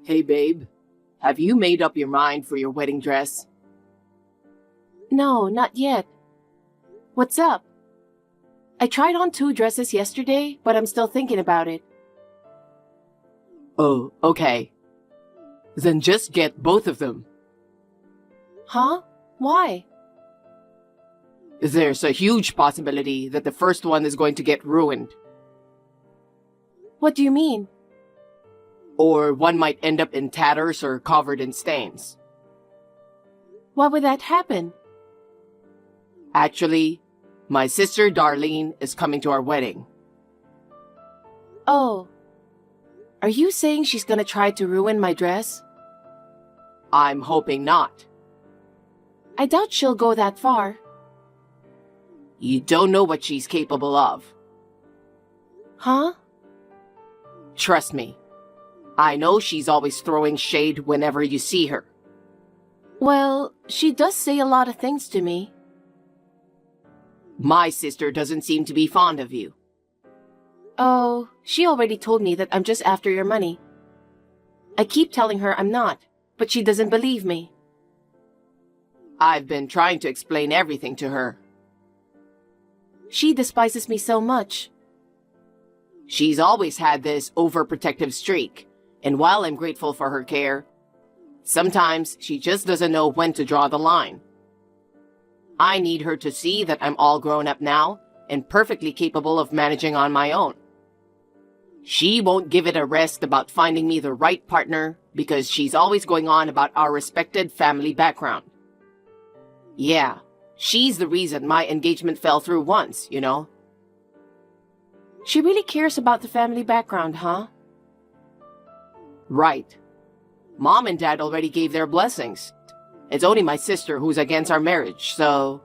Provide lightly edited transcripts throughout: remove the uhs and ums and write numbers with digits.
Hey babe, have you made up your mind for your wedding dress? No, not yet. What's up? I tried on 2 dresses yesterday, but I'm still thinking about it. Oh, okay. Then just get both of them. Huh? Why? There's a huge possibility that the first one is going to get ruined, What do you mean? or one might end up in tatters or covered in stains. Why would that happen? Actually, my sister Darlene is coming to our wedding. Oh. Are you saying she's gonna try to ruin my dress? I'm hoping not. I doubt she'll go that far. You don't know what she's capable of. Huh? Trust me. I know she's always throwing shade whenever you see her. Well, she does say a lot of things to me. My sister doesn't seem to be fond of you. Oh, she already told me that I'm just after your money. I keep telling her I'm not, but she doesn't believe me. I've been trying to explain everything to her. She despises me so much. She's always had this overprotective streak, and while I'm grateful for her care, sometimes she just doesn't know when to draw the line. I need her to see that I'm all grown up now and perfectly capable of managing on my own. She won't give it a rest about finding me the right partner because she's always going on about our respected family background. Yeah, she's the reason my engagement fell through once, you know. She really cares about the family background, huh? Right. Mom and Dad already gave their blessings. It's only my sister who's against our marriage, so...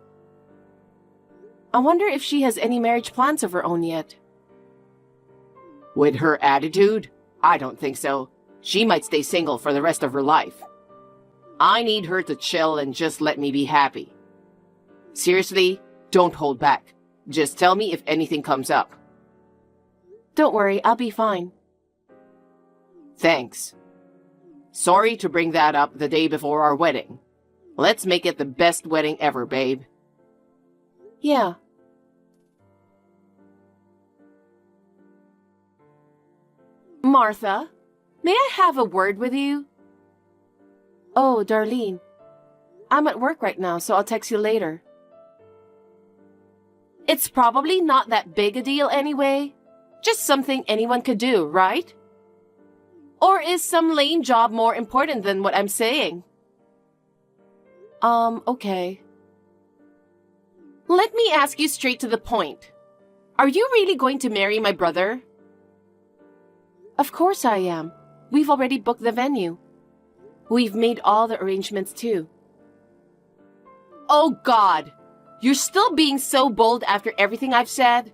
I wonder if she has any marriage plans of her own yet. With her attitude, I don't think so. She might stay single for the rest of her life. I need her to chill and just let me be happy. Seriously, don't hold back. Just tell me if anything comes up. Don't worry, I'll be fine. Thanks. Sorry to bring that up the day before our wedding. Let's make it the best wedding ever, babe. Yeah. Martha, may I have a word with you? Oh, Darlene. I'm at work right now, so I'll text you later. It's probably not that big a deal anyway. Just something anyone could do, right? Or is some lame job more important than what I'm saying? Okay. Let me ask you straight to the point. Are you really going to marry my brother? Of course I am. We've already booked the venue. We've made all the arrangements too. Oh God! You're still being so bold after everything I've said?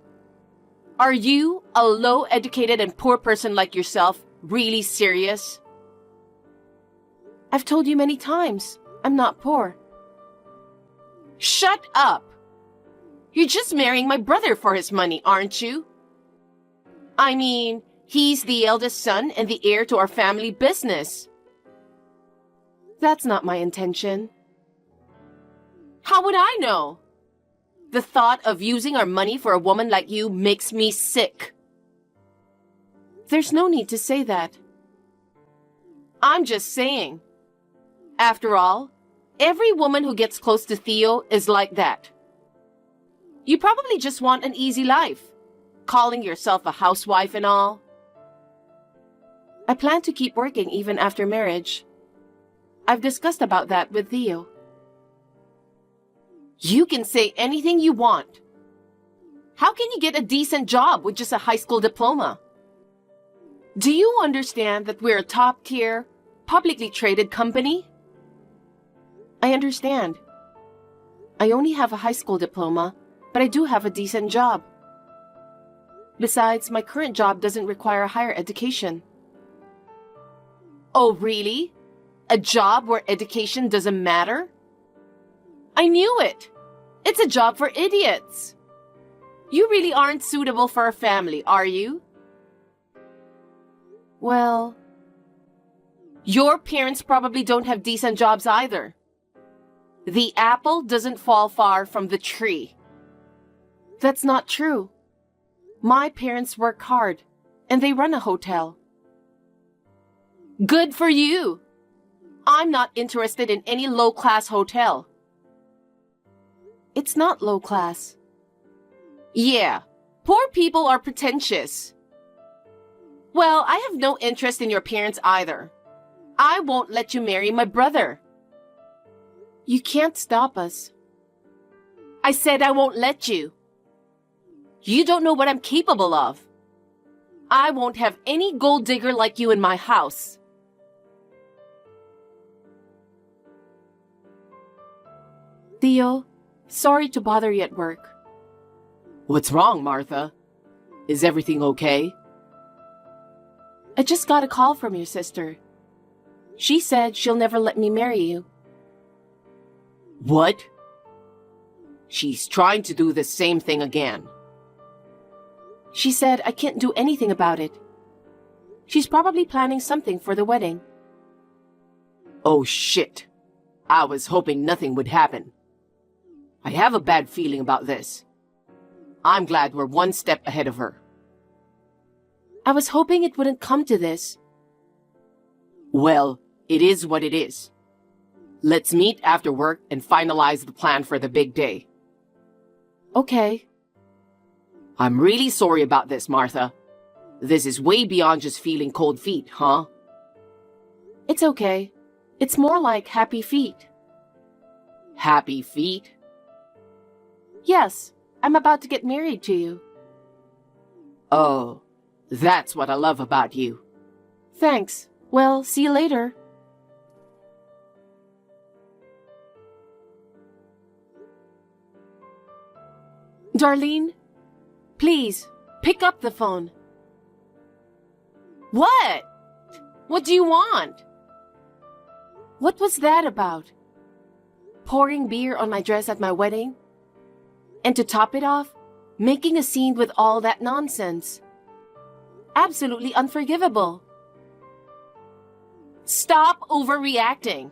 Are you, a low-educated and poor person like yourself, really serious? I've told you many times, I'm not poor. Shut up! You're just marrying my brother for his money, aren't you? I mean, he's the eldest son and the heir to our family business. That's not my intention. How would I know? The thought of using our money for a woman like you makes me sick. There's no need to say that. I'm just saying. After all, every woman who gets close to Theo is like that. You probably just want an easy life, calling yourself a housewife and all. I plan to keep working even after marriage. I've discussed about that with Theo. You can say anything you want. How can you get a decent job with just a high school diploma? Do you understand that we're a top-tier, publicly traded company? I understand. I only have a high school diploma, but I do have a decent job. Besides, my current job doesn't require a higher education. Oh, really? A job where education doesn't matter? I knew it! It's a job for idiots! You really aren't suitable for a family, are you? Well, Your parents probably don't have decent jobs either. The apple doesn't fall far from the tree. That's not true. My parents work hard, and they run a hotel. Good for you. I'm not interested in any low-class hotel. It's not low-class. Yeah, poor people are pretentious. Well, I have no interest in your parents either. I won't let you marry my brother. You can't stop us. I said I won't let you. You don't know what I'm capable of. I won't have any gold digger like you in my house. Theo, sorry to bother you at work. What's wrong, Martha? Is everything okay? I just got a call from your sister. She said she'll never let me marry you. What? She's trying to do the same thing again. She said I can't do anything about it. She's probably planning something for the wedding. Oh shit. I was hoping nothing would happen. I have a bad feeling about this. I'm glad we're one step ahead of her. I was hoping it wouldn't come to this. Well, it is what it is. Let's meet after work and finalize the plan for the big day. Okay. I'm really sorry about this, Martha. This is way beyond just feeling cold feet, huh? It's okay. It's more like happy feet. Happy feet? Yes, I'm about to get married to you. Oh, that's what I love about you. Thanks. Well, see you later. Darlene, please, pick up the phone. What? What do you want? What was that about? Pouring beer on my dress at my wedding? And to top it off, making a scene with all that nonsense. Absolutely unforgivable. Stop overreacting.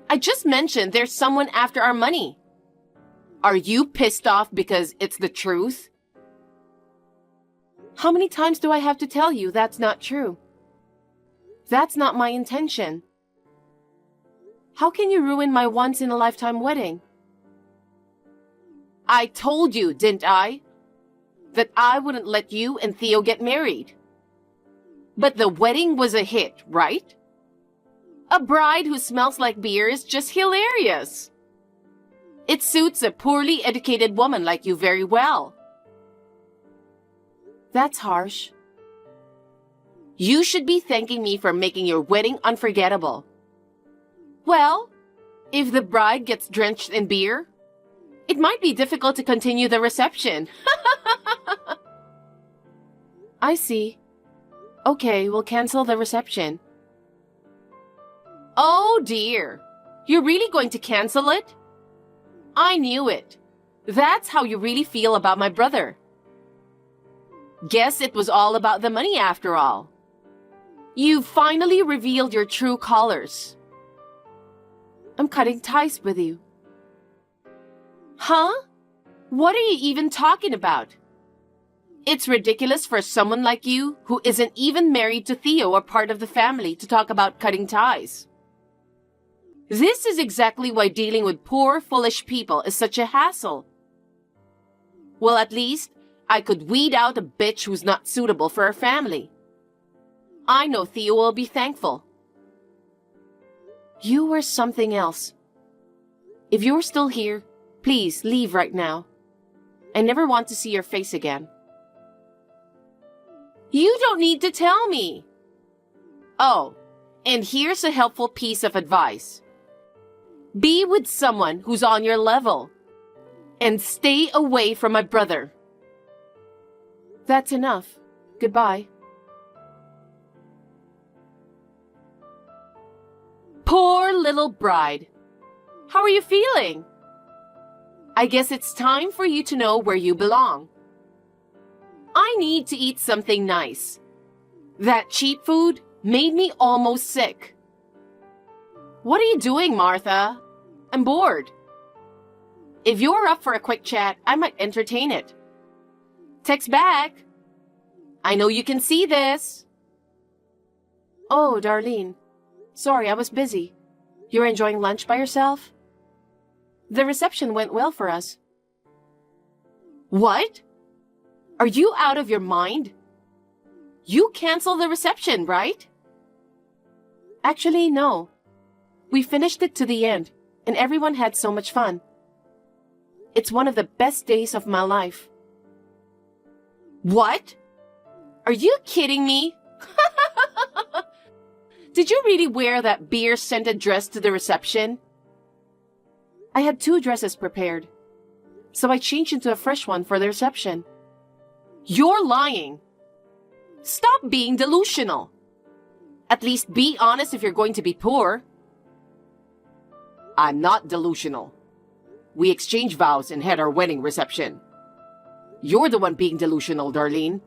I just mentioned there's someone after our money. Are you pissed off because it's the truth? How many times do I have to tell you that's not true? That's not my intention. How can you ruin my once-in-a-lifetime wedding? I told you, didn't I? That I wouldn't let you and Theo get married. But the wedding was a hit, right? A bride who smells like beer is just hilarious. It suits a poorly educated woman like you very well. That's harsh. You should be thanking me for making your wedding unforgettable. Well, if the bride gets drenched in beer, it might be difficult to continue the reception. I see. Okay, we'll cancel the reception. Oh dear. You're really going to cancel it? I knew it. That's how you really feel about my brother. Guess it was all about the money after all. You've finally revealed your true colors. I'm cutting ties with you. Huh? What are you even talking about? It's ridiculous for someone like you, who isn't even married to Theo or part of the family, to talk about cutting ties. This is exactly why dealing with poor, foolish people is such a hassle. Well, at least I could weed out a bitch who's not suitable for our family. I know Theo will be thankful. You were something else. If you're still here, please leave right now. I never want to see your face again. You don't need to tell me. Oh, and here's a helpful piece of advice. Be with someone who's on your level. And stay away from my brother. That's enough. Goodbye. Poor little bride. How are you feeling? I guess it's time for you to know where you belong. I need to eat something nice. That cheap food made me almost sick. What are you doing, Martha? I'm bored. If you're up for a quick chat, I might entertain it. Text back. I know you can see this. Oh, Darlene. Sorry, I was busy. You're enjoying lunch by yourself? The reception went well for us. What? Are you out of your mind? You canceled the reception, right? Actually, no. We finished it to the end, and everyone had so much fun. It's one of the best days of my life. What? Are you kidding me? Did you really wear that beer-scented dress to the reception? I had 2 dresses prepared, so I changed into a fresh one for the reception. You're lying. Stop being delusional. At least be honest if you're going to be poor. I'm not delusional. We exchanged vows and had our wedding reception. You're the one being delusional, Darlene.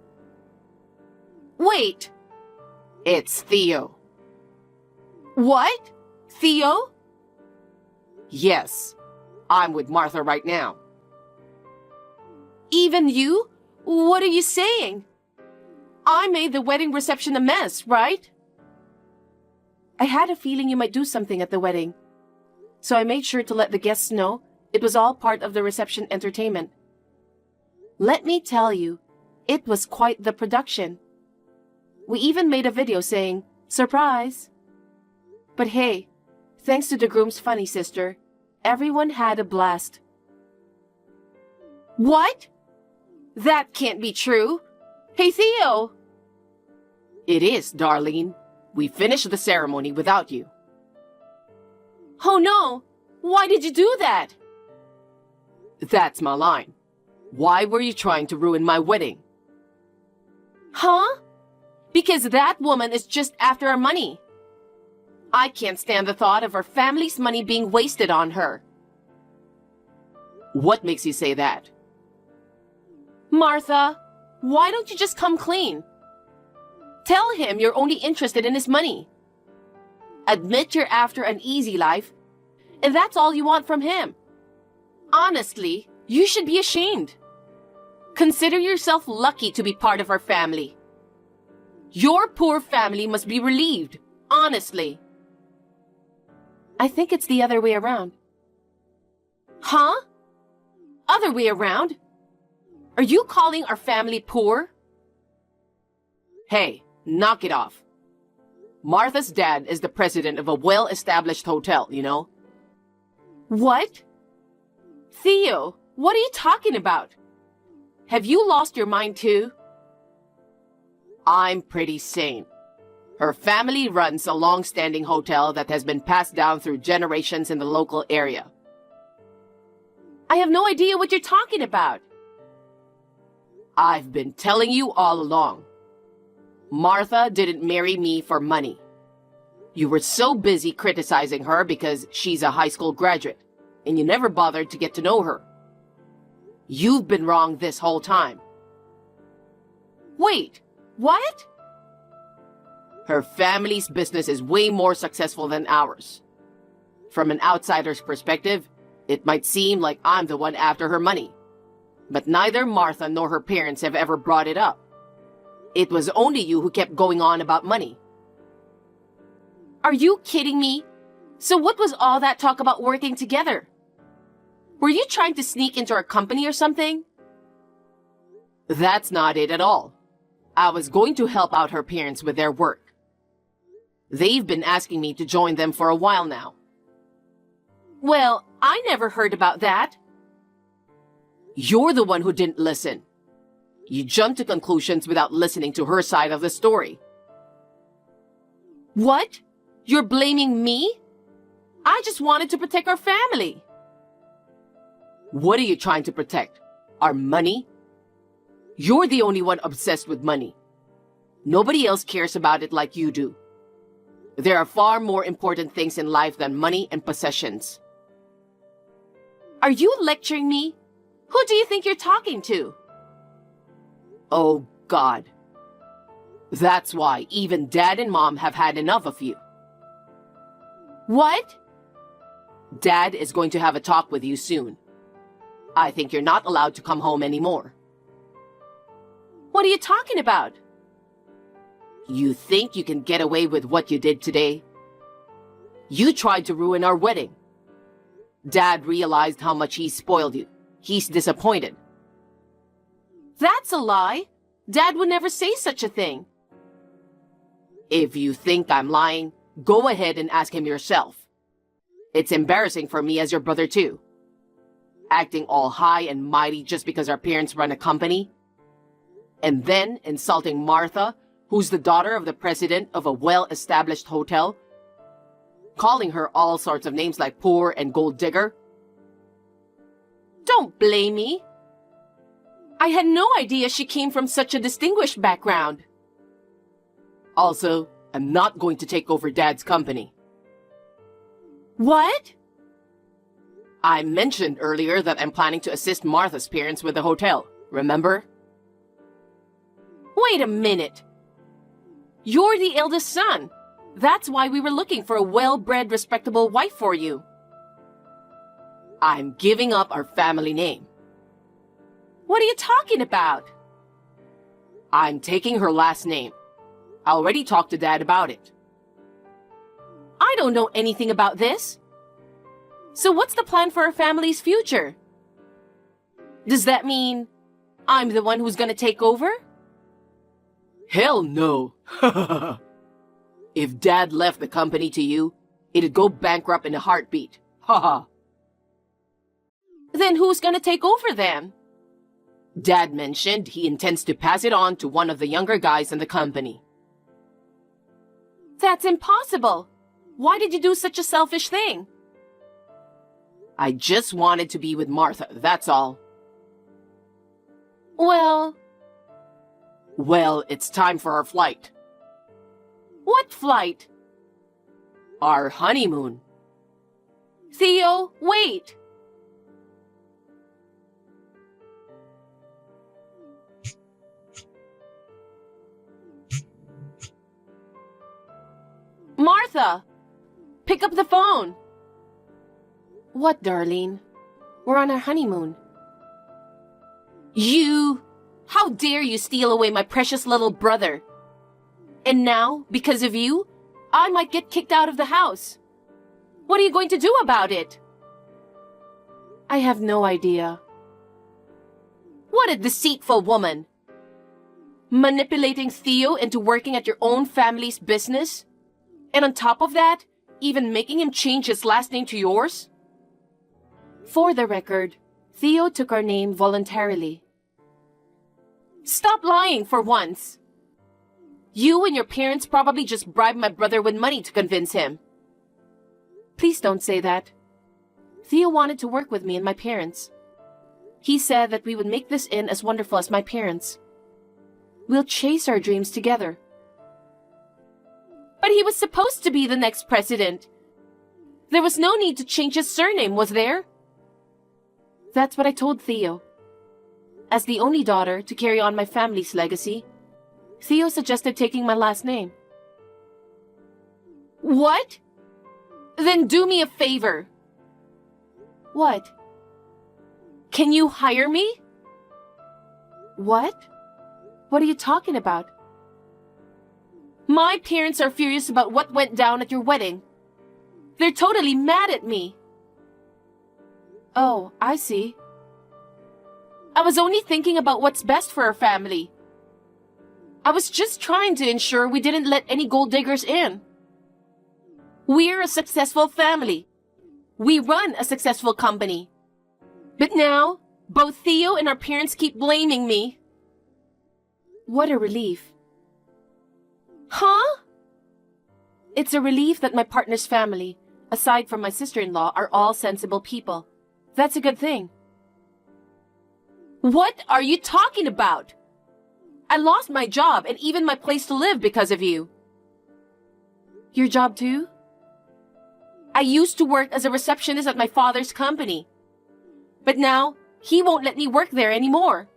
Wait. It's Theo. What? Theo? Yes. I'm with Martha right now. Even you? What are you saying? I made the wedding reception a mess, right? I had a feeling you might do something at the wedding, so I made sure to let the guests know it was all part of the reception entertainment. Let me tell you, it was quite the production. We even made a video saying, "Surprise!" But hey, thanks to the groom's funny sister, everyone had a blast. What? That can't be true. Hey, Theo! It is, Darlene. We finished the ceremony without you. Oh no! Why did you do that? That's my line. Why were you trying to ruin my wedding? Huh? Because that woman is just after our money. I can't stand the thought of our family's money being wasted on her. What makes you say that? Martha, why don't you just come clean? Tell him you're only interested in his money. Admit you're after an easy life, and that's all you want from him. Honestly, you should be ashamed. Consider yourself lucky to be part of our family. Your poor family must be relieved, honestly. I think it's the other way around. Huh? Other way around? Are you calling our family poor? Hey, knock it off. Martha's dad is the president of a well-established hotel, you know? What? Theo, what are you talking about? Have you lost your mind too? I'm pretty sane. Her family runs a long-standing hotel that has been passed down through generations in the local area. I have no idea what you're talking about. I've been telling you all along. Martha didn't marry me for money. You were so busy criticizing her because she's a high school graduate, and you never bothered to get to know her. You've been wrong this whole time. Wait, what? Her family's business is way more successful than ours. From an outsider's perspective, it might seem like I'm the one after her money. But neither Martha nor her parents have ever brought it up. It was only you who kept going on about money. Are you kidding me? So what was all that talk about working together? Were you trying to sneak into our company or something? That's not it at all. I was going to help out her parents with their work. They've been asking me to join them for a while now. Well, I never heard about that. You're the one who didn't listen. You jumped to conclusions without listening to her side of the story. What? You're blaming me? I just wanted to protect our family. What are you trying to protect? Our money? You're the only one obsessed with money. Nobody else cares about it like you do. There are far more important things in life than money and possessions. Are you lecturing me? Who do you think you're talking to? Oh, God. That's why even Dad and Mom have had enough of you. What? Dad is going to have a talk with you soon. I think you're not allowed to come home anymore. What are you talking about? You think you can get away with what you did today? You tried to ruin our wedding. Dad realized how much he spoiled you. He's disappointed. That's a lie. Dad would never say such a thing. If you think I'm lying, go ahead and ask him yourself. It's embarrassing for me as your brother too. Acting all high and mighty just because our parents run a company. And then insulting Martha, who's the daughter of the president of a well-established hotel. Calling her all sorts of names like poor and gold digger. Don't blame me. I had no idea she came from such a distinguished background. Also, I'm not going to take over Dad's company. What? I mentioned earlier that I'm planning to assist Martha's parents with the hotel, remember? Wait a minute. You're the eldest son. That's why we were looking for a well-bred, respectable wife for you. I'm giving up our family name. What are you talking about? I'm taking her last name. I already talked to Dad about it. I don't know anything about this. So what's the plan for our family's future? Does that mean I'm the one who's gonna take over? Hell no. If Dad left the company to you, it'd go bankrupt in a heartbeat. Haha. Then who's gonna take over then? Dad mentioned he intends to pass it on to one of the younger guys in the company. That's impossible. Why did you do such a selfish thing? I just wanted to be with Martha, that's all. Well, it's time for our flight. what flight? Our honeymoon. Theo, wait. Martha, pick up the phone. What, Darlene? We're on our honeymoon. How dare you steal away my precious little brother? And now, because of you, I might get kicked out of the house. What are you going to do about it? I have no idea. What a deceitful woman. Manipulating Theo into working at your own family's business? And on top of that, even making him change his last name to yours? For the record, Theo took our name voluntarily. Stop lying for once. You and your parents probably just bribed my brother with money to convince him. Please don't say that. Theo wanted to work with me and my parents. He said that we would make this inn as wonderful as my parents. We'll chase our dreams together. But he was supposed to be the next president. There was no need to change his surname, was there? That's what I told Theo. As the only daughter to carry on my family's legacy, Theo suggested taking my last name. What? Then do me a favor. What? Can you hire me? What? What are you talking about? My parents are furious about what went down at your wedding. They're totally mad at me. Oh, I see. I was only thinking about what's best for our family. I was just trying to ensure we didn't let any gold diggers in. We're a successful family. We run a successful company. But now, both Theo and our parents keep blaming me. What a relief. Huh? It's a relief that my partner's family, aside from my sister-in-law, are all sensible people. That's a good thing. What are you talking about? I lost my job and even my place to live because of you. Your job too? I used to work as a receptionist at my father's company. But now, he won't let me work there anymore.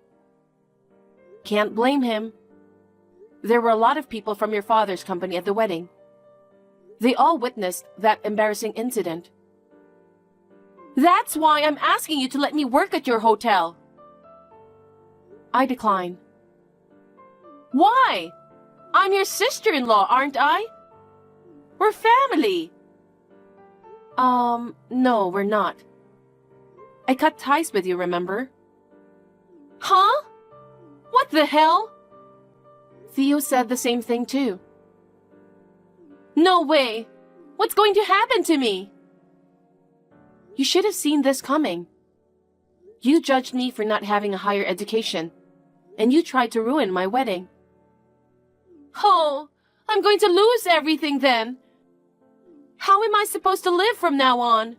Can't blame him. There were a lot of people from your father's company at the wedding. They all witnessed that embarrassing incident. That's why I'm asking you to let me work at your hotel. I decline. Why? I'm your sister-in-law, aren't I? We're family. No, we're not. I cut ties with you, remember? Huh? What the hell? Theo said the same thing too. No way! What's going to happen to me? You should have seen this coming. You judged me for not having a higher education, and you tried to ruin my wedding. Oh, I'm going to lose everything then. How am I supposed to live from now on?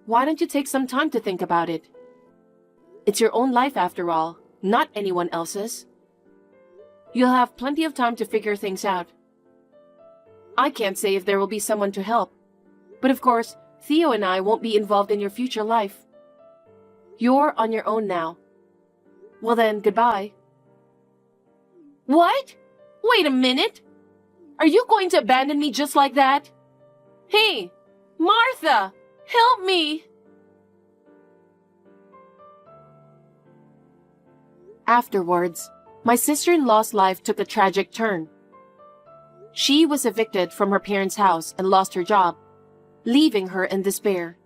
Why don't you take some time to think about it? It's your own life after all, not anyone else's. You'll have plenty of time to figure things out. I can't say if there will be someone to help, but of course, Theo and I won't be involved in your future life. You're on your own now. Well then, goodbye. What? Wait a minute! Are you going to abandon me just like that? Hey, Martha! Help me! Afterwards, my sister-in-law's life took a tragic turn. She was evicted from her parents' house and lost her job, leaving her in despair.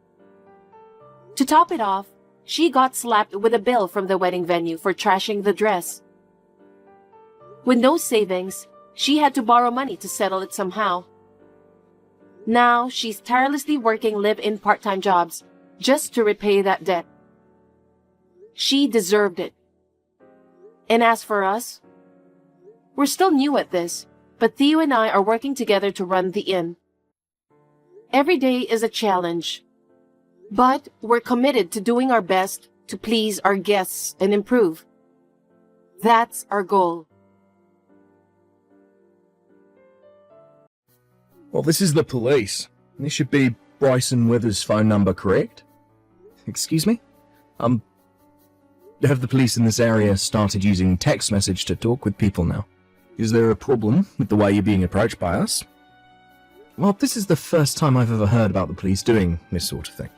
To top it off, she got slapped with a bill from the wedding venue for trashing the dress. With no savings, she had to borrow money to settle it somehow. Now, she's tirelessly working live-in part-time jobs just to repay that debt. She deserved it. And as for us, we're still new at this, but Theo and I are working together to run the inn. Every day is a challenge, but we're committed to doing our best to please our guests and improve. That's our goal. Well, this is the police. This should be Bryson Withers' phone number, correct? Excuse me? Have the police in this area started using text message to talk with people now? Is there a problem with the way you're being approached by us? Well, this is the first time I've ever heard about the police doing this sort of thing.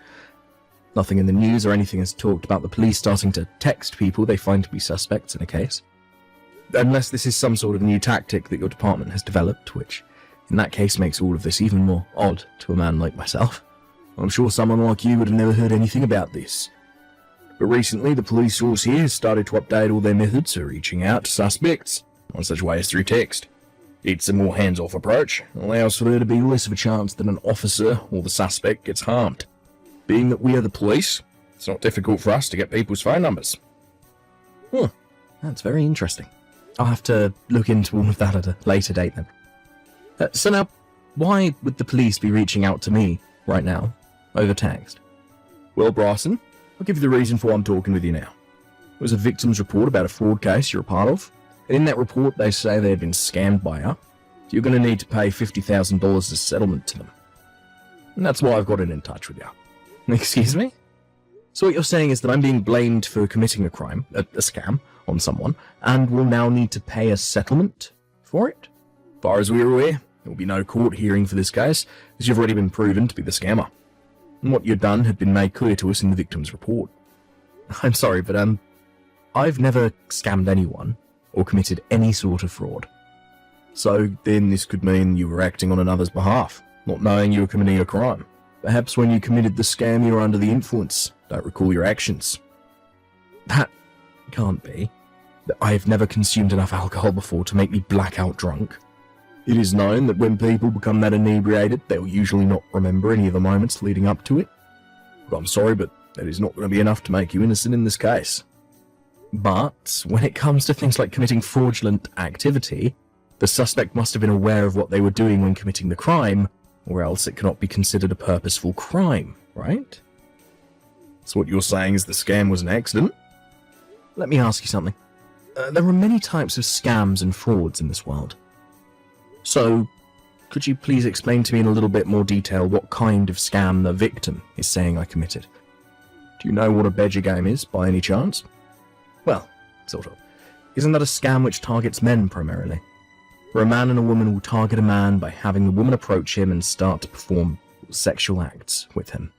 Nothing in the news or anything has talked about the police starting to text people they find to be suspects in a case. Unless this is some sort of new tactic that your department has developed, which in that case makes all of this even more odd to a man like myself. I'm sure someone like you would have never heard anything about this. But recently, the police force here has started to update all their methods of reaching out to suspects, one such way as through text. It's a more hands-off approach, and allows for there to be less of a chance that an officer or the suspect gets harmed. Being that we are the police, it's not difficult for us to get people's phone numbers. That's very interesting. I'll have to look into all of that at a later date then. So now, why would the police be reaching out to me right now, over text? Well, Bryson, I'll give you the reason for why I'm talking with you now. It was a victim's report about a fraud case you're a part of, and in that report they say they had been scammed by her, so you're going to need to pay $50,000 as settlement to them. And that's why I've got in touch with you. Excuse me? So what you're saying is that I'm being blamed for committing a crime, a scam, on someone, and will now need to pay a settlement for it? As far as we're aware, there will be no court hearing for this case, as you've already been proven to be the scammer. And what you've done had been made clear to us in the victim's report. I'm sorry, but I've never scammed anyone, or committed any sort of fraud. So then this could mean you were acting on another's behalf, not knowing you were committing a crime. Perhaps when you committed the scam you were under the influence, don't recall your actions. That can't be. I've never consumed enough alcohol before to make me blackout drunk. It is known that when people become that inebriated, they will usually not remember any of the moments leading up to it. But I'm sorry, but that is not going to be enough to make you innocent in this case. But when it comes to things like committing fraudulent activity, the suspect must have been aware of what they were doing when committing the crime, or else it cannot be considered a purposeful crime, right? So what you're saying is the scam was an accident? Let me ask you something. There are many types of scams and frauds in this world. So, could you please explain to me in a little bit more detail what kind of scam the victim is saying I committed? Do you know what a Badger game is, by any chance? Well, sort of. Isn't that a scam which targets men primarily? where a man and a woman will target a man by having the woman approach him and start to perform sexual acts with him.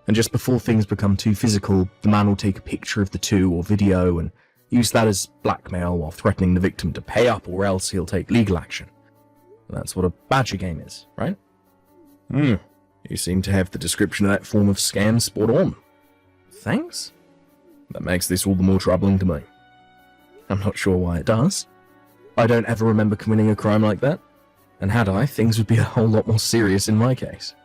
And just before things become too physical, the man will take a picture of the two or video and use that as blackmail while threatening the victim to pay up or else he'll take legal action. That's what a badger game is, right? You seem to have the description of that form of scam spot on. Thanks. That makes this all the more troubling to me. I'm not sure why it does. I don't ever remember committing a crime like that, and had I, things would be a whole lot more serious in my case.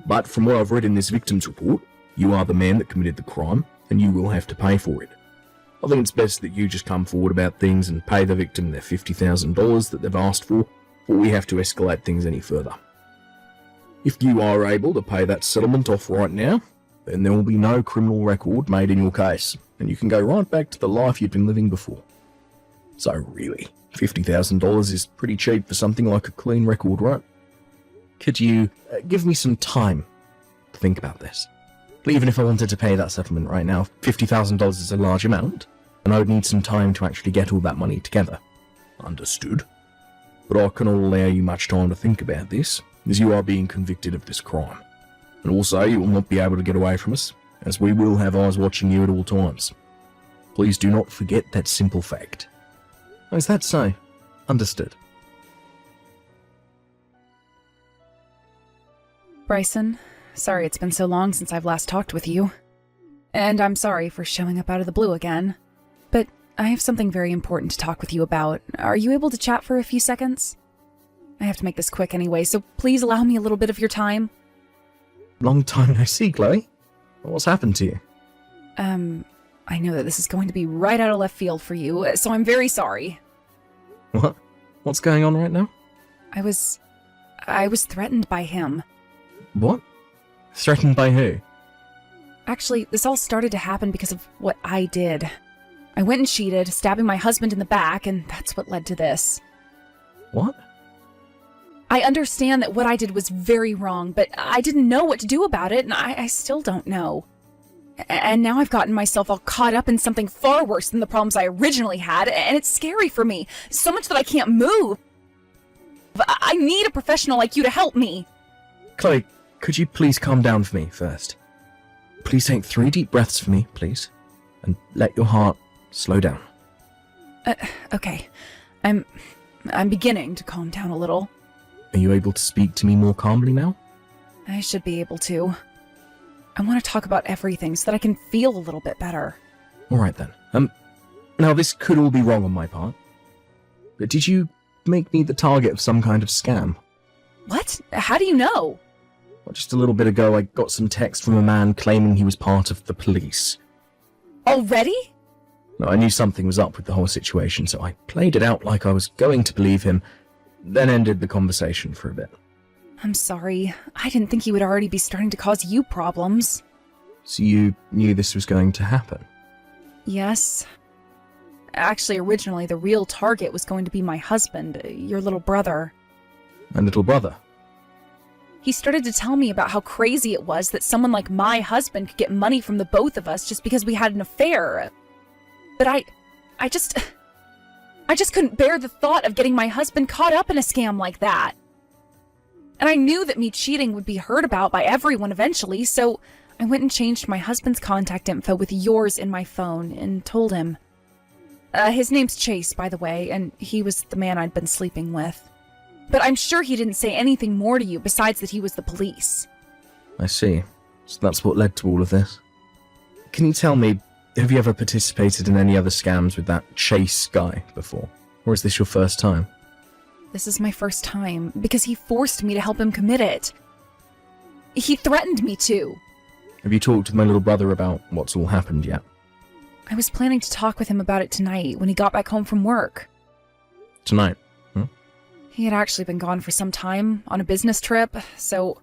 But from what I've read in this victim's report, you are the man that committed the crime, and you will have to pay for it. I think it's best that you just come forward about things and pay the victim their $50,000 that they've asked for, before we have to escalate things any further. If you are able to pay that settlement off right now, then there will be no criminal record made in your case, and you can go right back to the life you'd been living before. So really, $50,000 is pretty cheap for something like a clean record, right? Could you give me some time to think about this? Even if I wanted to pay that settlement right now, $50,000 is a large amount, and I would need some time to actually get all that money together. Understood. But I cannot allow you much time to think about this, as you are being convicted of this crime. And also, you will not be able to get away from us, as we will have eyes watching you at all times. Please do not forget that simple fact. Oh, is that so? Understood. Bryson, sorry it's been so long since I've last talked with you. And I'm sorry for showing up out of the blue again. But I have something very important to talk with you about. Are you able to chat for a few seconds? I have to make this quick anyway, so please allow me a little bit of your time. Long time no see, Chloe. What's happened to you? I know that this is going to be right out of left field for you, so I'm very sorry. What? What's going on right now? I was threatened by him. What? Threatened by who? Actually, this all started to happen because of what I did. I went and cheated, stabbing my husband in the back, and that's what led to this. What? I understand that what I did was very wrong, but I didn't know what to do about it, and I still don't know. And now I've gotten myself all caught up in something far worse than the problems I originally had, and it's scary for me, so much that I can't move. I need a professional like you to help me. Chloe, could you please calm down for me first? Please take 3 deep breaths for me, please, and let your heart slow down. Okay. I'm beginning to calm down a little. Are you able to speak to me more calmly now? I should be able to. I want to talk about everything so that I can feel a little bit better. Alright then. Now this could all be wrong on my part, but did you make me the target of some kind of scam? What? How do you know? Well, just a little bit ago I got some text from a man claiming he was part of the police. Already? No, I knew something was up with the whole situation, so I played it out like I was going to believe him, then ended the conversation for a bit. I'm sorry. I didn't think he would already be starting to cause you problems. So you knew this was going to happen? Yes. Actually, originally the real target was going to be my husband, your little brother. My little brother? He started to tell me about how crazy it was that someone like my husband could get money from the both of us just because we had an affair. But I just couldn't bear the thought of getting my husband caught up in a scam like that. And I knew that me cheating would be heard about by everyone eventually, so I went and changed my husband's contact info with yours in my phone and told him. His name's Chase, by the way, and he was the man I'd been sleeping with. But I'm sure he didn't say anything more to you besides that he was the police. I see. So that's what led to all of this. Can you tell me, have you ever participated in any other scams with that Chase guy before? Or is this your first time? This is my first time, because he forced me to help him commit it. He threatened me to. Have you talked with my little brother about what's all happened yet? I was planning to talk with him about it tonight when he got back home from work. Tonight? He had actually been gone for some time on a business trip, so,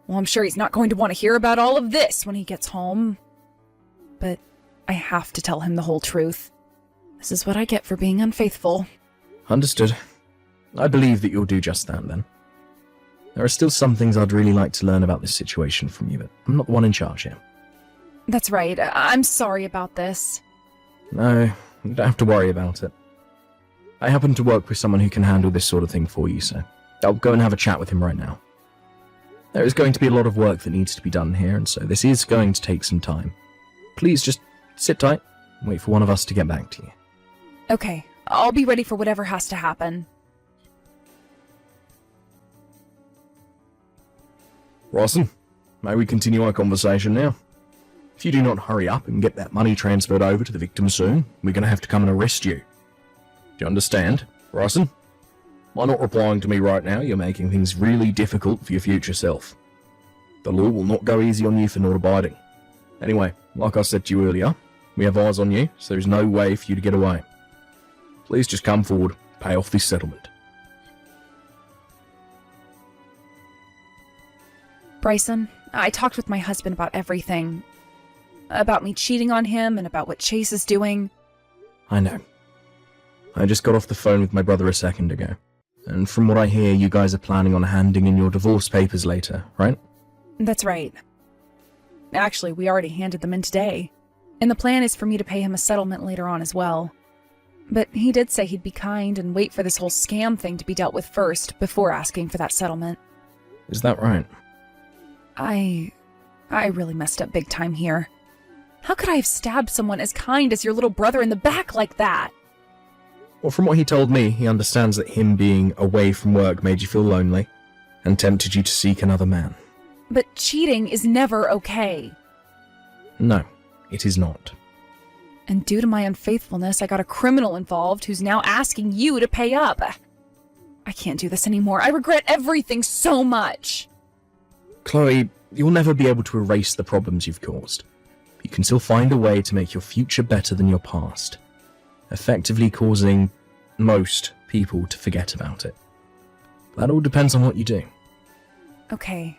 well, I'm sure he's not going to want to hear about all of this when he gets home. But I have to tell him the whole truth. This is what I get for being unfaithful. Understood. I believe that you'll do just that, then. There are still some things I'd really like to learn about this situation from you, but I'm not the one in charge here. That's right. I'm sorry about this. No, you don't have to worry about it. I happen to work with someone who can handle this sort of thing for you, so I'll go and have a chat with him right now. There is going to be a lot of work that needs to be done here, and so this is going to take some time. Please just sit tight and wait for one of us to get back to you. Okay, I'll be ready for whatever has to happen. Rawson, may we continue our conversation now? If you do not hurry up and get that money transferred over to the victim soon, we're going to have to come and arrest you. Do you understand, Rawson? By not replying to me right now, you're making things really difficult for your future self. The law will not go easy on you for not abiding. Anyway, like I said to you earlier, we have eyes on you, so there's no way for you to get away. Please just come forward, pay off this settlement. Bryson, I talked with my husband about everything. About me cheating on him and about what Chase is doing. I know. I just got off the phone with my brother a second ago. And from what I hear, you guys are planning on handing in your divorce papers later, right? That's right. Actually, we already handed them in today. And the plan is for me to pay him a settlement later on as well. But he did say he'd be kind and wait for this whole scam thing to be dealt with first before asking for that settlement. Is that right? I really messed up big time here. How could I have stabbed someone as kind as your little brother in the back like that? Well, from what he told me, he understands that him being away from work made you feel lonely and tempted you to seek another man. But cheating is never okay. No, it is not. And due to my unfaithfulness, I got a criminal involved who's now asking you to pay up. I can't do this anymore. I regret everything so much. Chloe, you'll never be able to erase the problems you've caused. You can still find a way to make your future better than your past, effectively causing most people to forget about it. That all depends on what you do. Okay,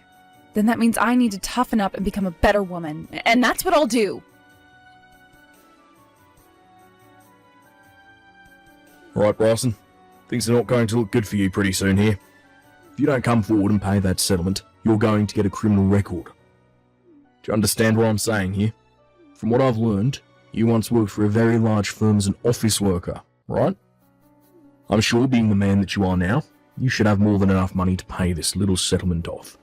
then that means I need to toughen up and become a better woman, and that's what I'll do. Right, Bryson. Things are not going to look good for you pretty soon here. If you don't come forward and pay that settlement, you're going to get a criminal record. Do you understand what I'm saying here? From what I've learned, you once worked for a very large firm as an office worker, right? I'm sure, being the man that you are now, you should have more than enough money to pay this little settlement off.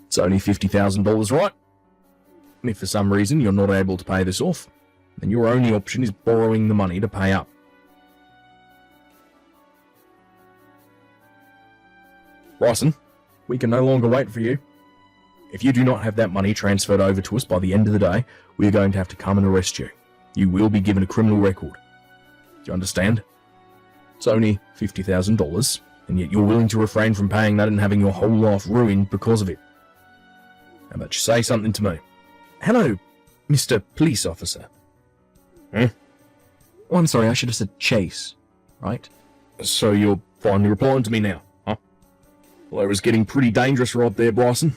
It's only $50,000, right? And if for some reason you're not able to pay this off, then your only option is borrowing the money to pay up. Bryson, we can no longer wait for you. If you do not have that money transferred over to us by the end of the day, we are going to have to come and arrest you. You will be given a criminal record. Do you understand? It's only $50,000, and yet you're willing to refrain from paying that and having your whole life ruined because of it. How about you say something to me? Hello, Mr. Police Officer. Oh, I'm sorry, I should have said Chase, right? So you're finally replying to me now, huh? Well, it was getting pretty dangerous right there, Bryson.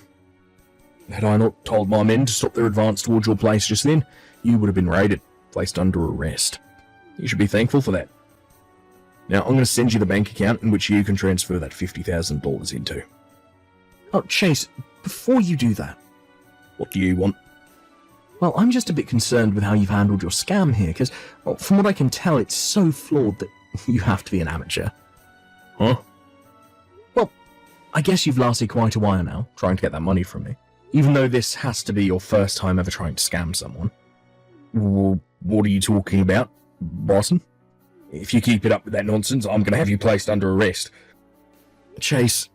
Had I not told my men to stop their advance towards your place just then, you would have been raided, placed under arrest. You should be thankful for that. Now, I'm going to send you the bank account in which you can transfer that $50,000 into. Oh, Chase, before you do that... What do you want? Well, I'm just a bit concerned with how you've handled your scam here, because, well, from what I can tell, it's so flawed that you have to be an amateur. Huh? Well, I guess you've lasted quite a while now, trying to get that money from me. Even though this has to be your first time ever trying to scam someone. Well, what are you talking about, Bryson? If you keep it up with that nonsense, I'm going to have you placed under arrest. Chase,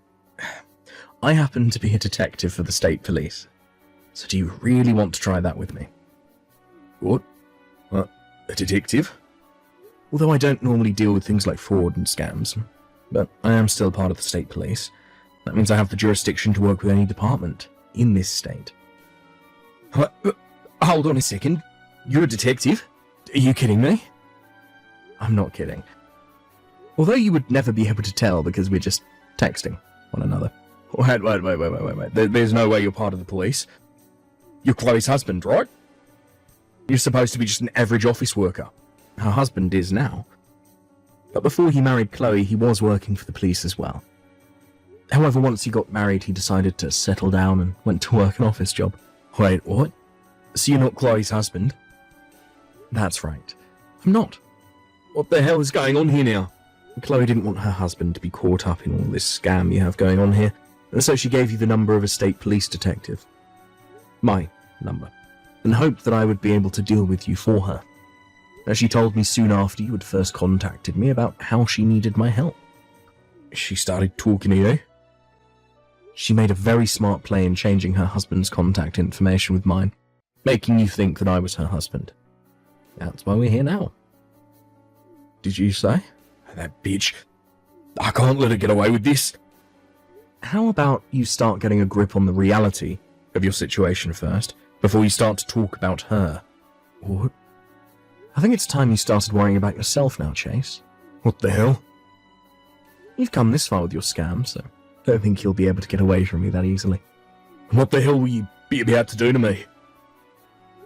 I happen to be a detective for the state police. So do you really want to try that with me? What? A detective? Although I don't normally deal with things like fraud and scams, but I am still part of the state police. That means I have the jurisdiction to work with any department in this state. Hold on a second. You're a detective? Are you kidding me? I'm not kidding. Although you would never be able to tell because we're just texting one another. Wait. There's no way you're part of the police. You're Chloe's husband, right? You're supposed to be just an average office worker. Her husband is now. But before he married Chloe, he was working for the police as well. However, once he got married, he decided to settle down and went to work an office job. Wait, what? So you're not Chloe's husband? That's right. I'm not. What the hell is going on here now? Chloe didn't want her husband to be caught up in all this scam you have going on here, and so she gave you the number of a state police detective. My number. And hoped that I would be able to deal with you for her. As she told me soon after you had first contacted me about how she needed my help. She started talking to you? She made a very smart play in changing her husband's contact information with mine, making you think that I was her husband. That's why we're here now. Did you say? That bitch. I can't let her get away with this. How about you start getting a grip on the reality of your situation first, before you start to talk about her? What? I think it's time you started worrying about yourself now, Chase. What the hell? You've come this far with your scam, so I don't think you'll be able to get away from me that easily. What the hell will you be about to do to me?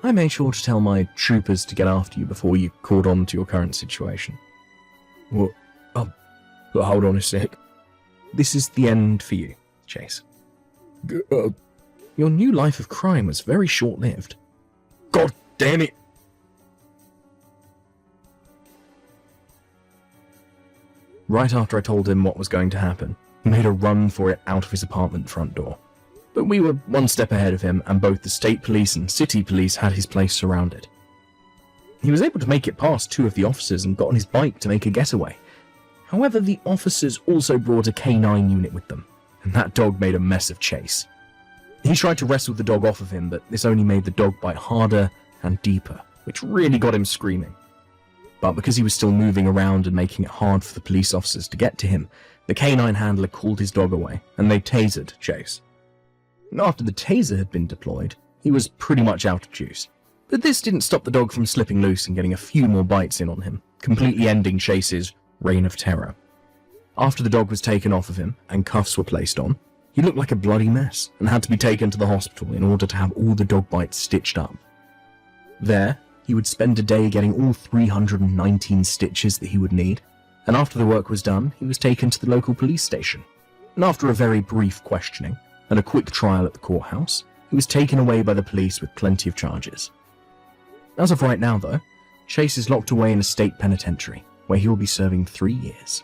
I made sure to tell my troopers to get after you before you caught on to your current situation. What? But hold on a sec. This is the end for you, Chase. Your new life of crime was very short-lived. God damn it! Right after I told him what was going to happen, he made a run for it out of his apartment front door. But we were one step ahead of him, and both the state police and city police had his place surrounded. He was able to make it past 2 of the officers and got on his bike to make a getaway. However, the officers also brought a K9 unit with them, and that dog made a mess of Chase. He tried to wrestle the dog off of him, but this only made the dog bite harder and deeper, which really got him screaming. But because he was still moving around and making it hard for the police officers to get to him, the K9 handler called his dog away, and they tasered Chase. After the taser had been deployed, he was pretty much out of juice. But this didn't stop the dog from slipping loose and getting a few more bites in on him, completely ending Chase's reign of terror. After the dog was taken off of him and cuffs were placed on, he looked like a bloody mess and had to be taken to the hospital in order to have all the dog bites stitched up. There, he would spend a day getting all 319 stitches that he would need, and after the work was done, he was taken to the local police station. And after a very brief questioning and a quick trial at the courthouse, he was taken away by the police with plenty of charges. As of right now, though, Chase is locked away in a state penitentiary, where he will be serving 3 years.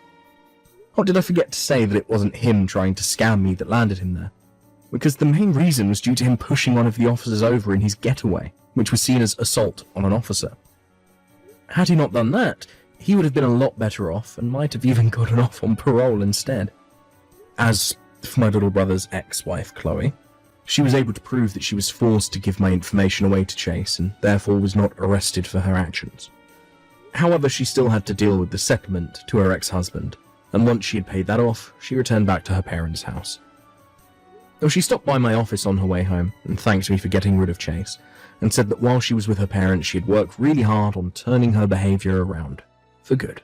Oh, did I forget to say that it wasn't him trying to scam me that landed him there? Because the main reason was due to him pushing one of the officers over in his getaway, which was seen as assault on an officer. Had he not done that, he would have been a lot better off and might have even gotten off on parole instead. As for my little brother's ex-wife, Chloe, she was able to prove that she was forced to give my information away to Chase and therefore was not arrested for her actions. However, she still had to deal with the settlement to her ex-husband, and once she had paid that off, she returned back to her parents' house. Though she stopped by my office on her way home and thanked me for getting rid of Chase, and said that while she was with her parents, she had worked really hard on turning her behavior around for good.